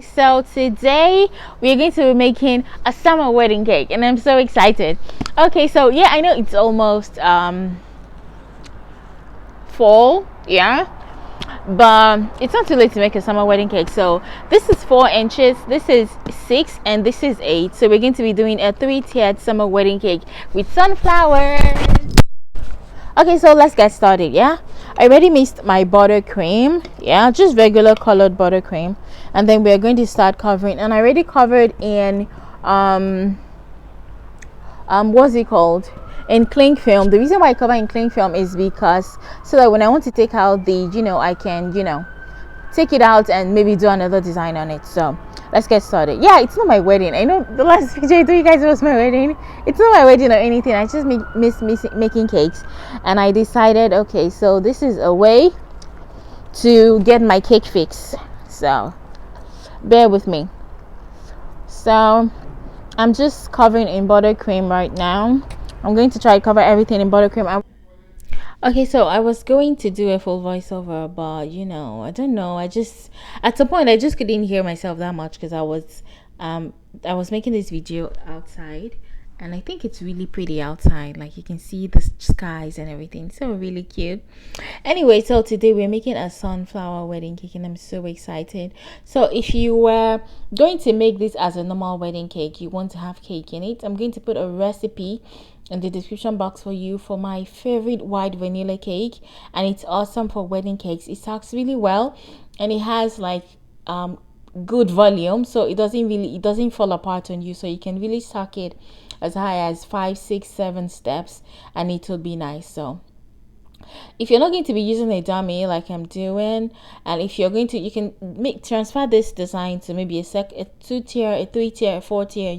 So today we're going to be making a summer wedding cake and I'm so excited. Okay, so yeah, I know it's almost fall, yeah, but it's not too late to make a summer wedding cake. So this is 4 inches, this is 6, and this is 8. So we're going to be doing a 3-tiered summer wedding cake with sunflowers. Okay, so let's get started. Yeah, I already mixed my buttercream, yeah, just regular colored buttercream, and then we're going to start covering. And I already covered in what's it called, in cling film. The reason why I cover in cling film is because so that when I want to take out the, I can, take it out and maybe do another design on it. So let's get started. Yeah, it's not my wedding. I know the last video I told you guys it was my wedding. It's not my wedding or anything. I just miss making cakes, and I decided, okay, so this is a way to get my cake fix. So bear with me. So I'm just covering in buttercream right now. I'm going to try to cover everything in buttercream. Okay, so I was going to do a full voiceover, but I don't know. I just at some point I just couldn't hear myself that much because I was making this video outside, and I think it's really pretty outside. Like you can see the skies and everything, so really cute. Anyway, so today we're making a sunflower wedding cake, and I'm so excited. So if you were going to make this as a normal wedding cake, you want to have cake in it, I'm going to put a recipe in the description box for you for my favorite white vanilla cake, and it's awesome for wedding cakes. It stacks really well, and it has like good volume, so it doesn't fall apart on you, so you can really stack it as high as 5, 6, 7 steps, and it will be nice. So if you're not going to be using a dummy like I'm doing, and if you're going to, you can transfer this design to maybe a 2-tier, a 3-tier, a 4-tier,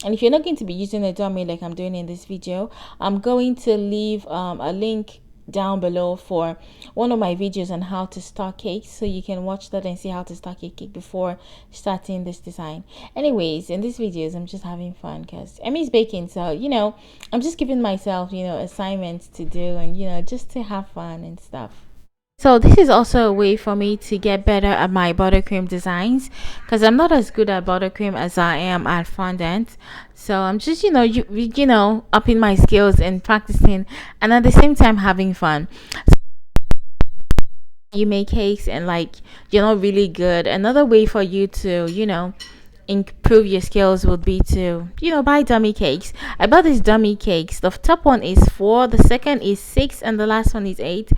and if you're not going to be using a dummy like I'm doing in this video, I'm going to leave a link down below for one of my videos on how to stack cakes, so you can watch that and see how to stack a cake before starting this design. Anyways, in these videos I'm just having fun because Emmy's baking, so I'm just giving myself assignments to do, and just to have fun and stuff. So this is also a way for me to get better at my buttercream designs, because I'm not as good at buttercream as I am at fondant. So I'm just upping my skills and practicing, and at the same time having fun. You make cakes and like you're not really good, another way for you to improve your skills would be to buy dummy cakes. I bought these dummy cakes. The top one is 4, the second is 6, and the last one is 8,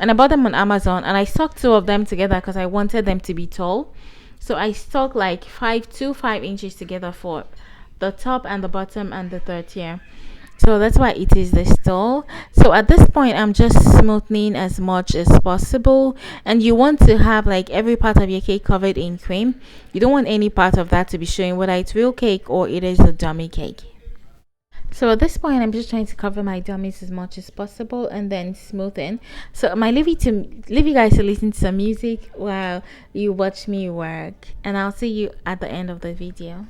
and I bought them on Amazon, and I stuck 2 of them together because I wanted them to be tall. So I stuck like 5 inches together for the top and the bottom and the third tier. So that's why it is this tall. So at this point I'm just smoothing as much as possible, and you want to have like every part of your cake covered in cream. You don't want any part of that to be showing, whether it's real cake or it is a dummy cake. So at this point I'm just trying to cover my dummies as much as possible and then smoothing. So I might leave you guys to listen to some music while you watch me work, and I'll see you at the end of the video.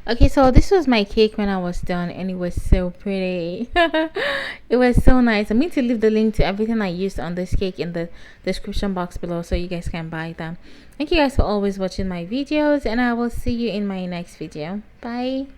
Okay, so this was my cake when I was done, and it was so pretty. It was so nice. I'm going to leave the link to everything I used on this cake in the description box below so you guys can buy them. Thank you guys for always watching my videos, and I will see you in my next video. Bye.